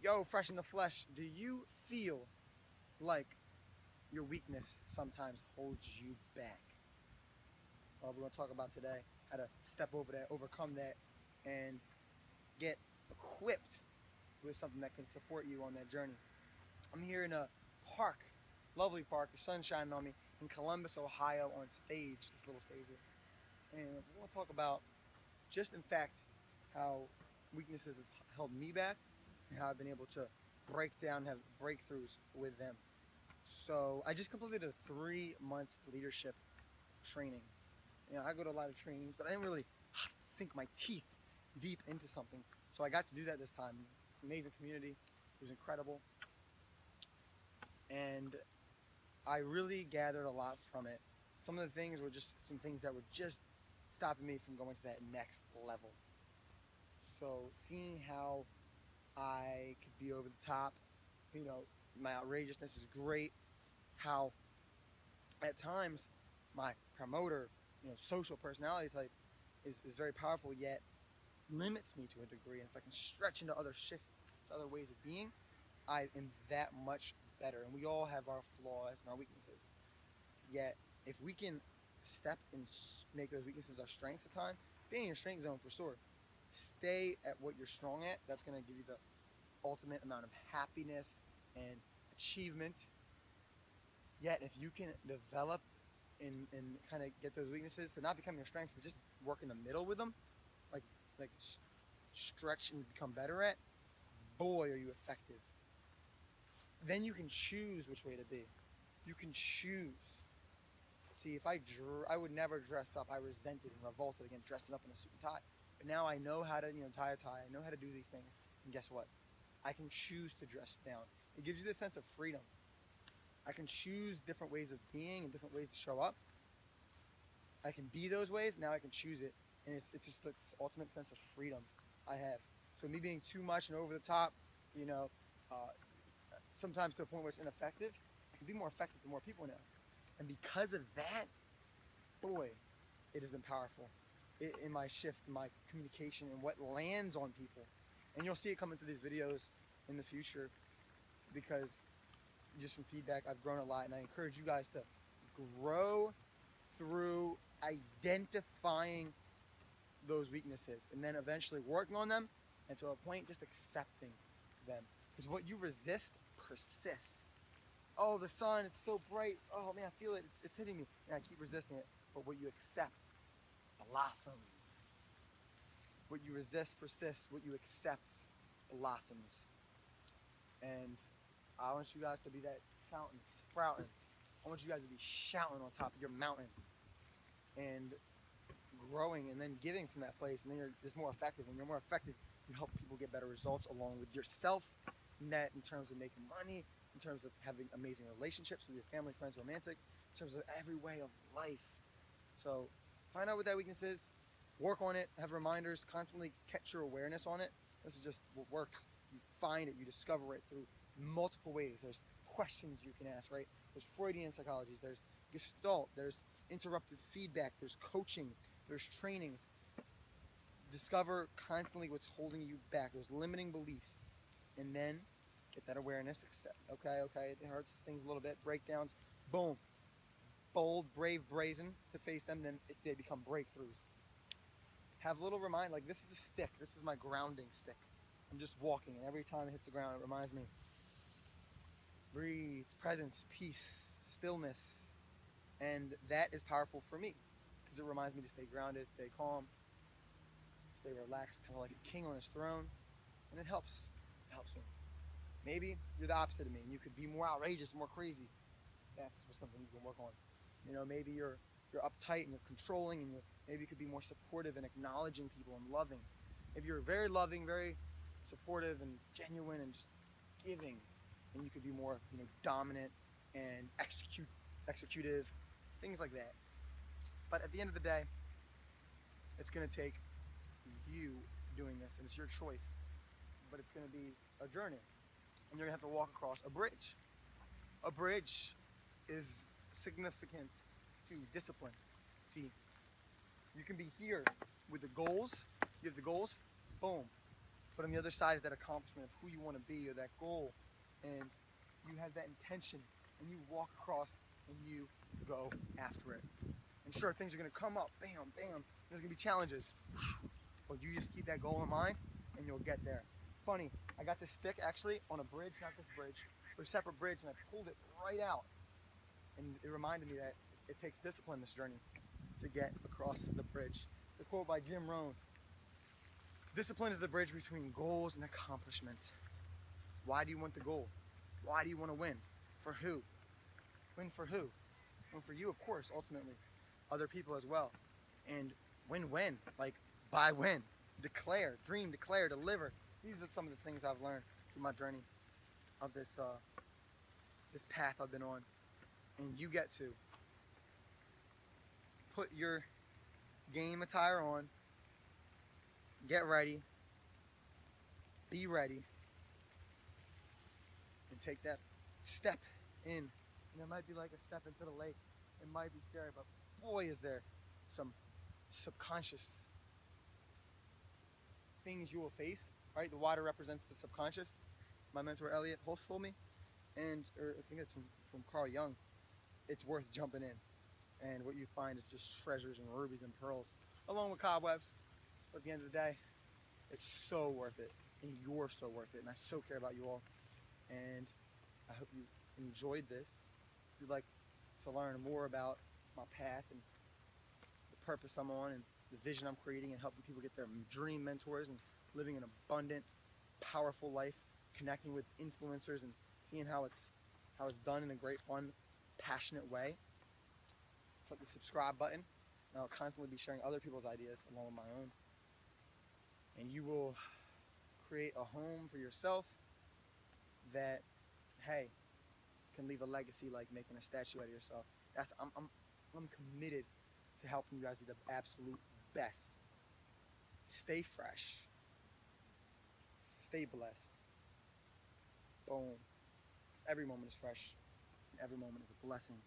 Yo, fresh in the flesh, do you feel like your weakness sometimes holds you back? We're going to talk about today how to step over that, overcome that, and get equipped with something that can support you on that journey. I'm here in a park, lovely park, the sun's shining on me, in Columbus, Ohio, on stage, this little stage here. And we're going to talk about just, in fact, how weaknesses have held me back and how I've been able to break down, have breakthroughs with them. So I just completed a 3-month leadership training. I go to a lot of trainings, but I didn't really sink my teeth deep into something. So I got to do that this time. Amazing community. It was incredible. And I really gathered a lot from it. Some of the things were just some things that were just stopping me from going to that next level. So seeing how I could be over the top, my outrageousness is great. How at times my promoter, social personality type is very powerful, yet limits me to a degree. And if I can stretch into other ways of being, I am that much better. And we all have our flaws and our weaknesses. Yet, if we can step and make those weaknesses our strengths at times, stay in your strength zone for sure. Stay at what you're strong at. That's going to give you the ultimate amount of happiness and achievement. Yet, if you can develop and kind of get those weaknesses to not become your strengths, but just work in the middle with them, like stretch and become better at, boy, are you effective. Then you can choose which way to be. You can choose. See, if I would never dress up. I resented and revolted against dressing up in a suit and tie. But now I know how to, tie a tie. I know how to do these things. And guess what? I can choose to dress down. It gives you this sense of freedom. I can choose different ways of being and different ways to show up. I can be those ways. Now I can choose it. And it's just this ultimate sense of freedom I have. So me being too much and over the top, sometimes to a point where it's ineffective, I can be more effective to more people now. And because of that, boy, it has been powerful in my shift, in my communication, and what lands on people. And you'll see it coming through these videos in the future, because just from feedback, I've grown a lot. And I encourage you guys to grow through identifying those weaknesses and then eventually working on them, and to a point just accepting them. Because what you resist persists. Oh, the sun, it's so bright. Oh man, I feel it. It's hitting me. And I keep resisting it. But what you accept blossoms. What you resist persists. What you accept blossoms. And I want you guys to be that fountain sprouting. I want you guys to be shouting on top of your mountain and growing and then giving from that place. And then you're just more effective. When you're more effective, you help people get better results along with yourself. Net in terms of making money, in terms of having amazing relationships with your family, friends, romantic, in terms of every way of life. So find out what that weakness is, work on it, have reminders, constantly catch your awareness on it. This is just what works. You find it, you discover it through multiple ways. There's questions you can ask, right? There's Freudian psychologies, there's Gestalt, there's interrupted feedback, there's coaching, there's trainings. Discover constantly what's holding you back, those limiting beliefs. And then get that awareness, accept, okay, it hurts things a little bit, breakdowns, boom. Bold, brave, brazen to face them, then they become breakthroughs. Have a little reminder, like this is a stick, this is my grounding stick. I'm just walking, and every time it hits the ground, it reminds me, breathe, presence, peace, stillness. And that is powerful for me, because it reminds me to stay grounded, stay calm, stay relaxed, kind of like a king on his throne, and it helps. It helps me. Maybe you're the opposite of me, and you could be more outrageous, more crazy. That's something you can work on. Maybe you're uptight and you're controlling, and maybe you could be more supportive and acknowledging people and loving. If you're very loving, very supportive and genuine and just giving, and you could be more, dominant and executive, things like that. But at the end of the day, it's going to take you doing this, and it's your choice. But it's going to be a journey, and you're going to have to walk across a bridge. A bridge is significant to discipline. See, you can be here with the goals. You have the goals, boom. But on the other side is that accomplishment of who you want to be or that goal. And you have that intention and you walk across and you go after it. And sure, things are going to come up, bam, bam. There's going to be challenges. But you just keep that goal in mind and you'll get there. Funny, I got this stick actually on a bridge, not this bridge, but a separate bridge, and I pulled it right out. And it reminded me that it takes discipline this journey to get across the bridge. It's a quote by Jim Rohn. Discipline is the bridge between goals and accomplishment. Why do you want the goal? Why do you want to win? For who? Win for who? Win for you, of course, ultimately. Other people as well. And win-win, like by win. Declare, dream, declare, deliver. These are some of the things I've learned through my journey of this path I've been on. And you get to put your game attire on, get ready, be ready, and take that step in. And it might be like a step into the lake. It might be scary, but boy, is there some subconscious things you will face, right? The water represents the subconscious. My mentor Elliot Holst told me, or I think it's from Carl Jung. It's worth jumping in, and what you find is just treasures and rubies and pearls, along with cobwebs. But at the end of the day, it's so worth it, and you're so worth it, and I so care about you all. And I hope you enjoyed this. If you'd like to learn more about my path and the purpose I'm on and the vision I'm creating and helping people get their dream mentors and living an abundant, powerful life, connecting with influencers and seeing how it's done in a great, fun, passionate way, click the subscribe button, and I'll constantly be sharing other people's ideas along with my own. And you will create a home for yourself that, hey, can leave a legacy like making a statue out of yourself. I'm committed to helping you guys be the absolute best. Stay fresh. Stay blessed. Boom. 'Cause every moment is fresh, and every moment is a blessing.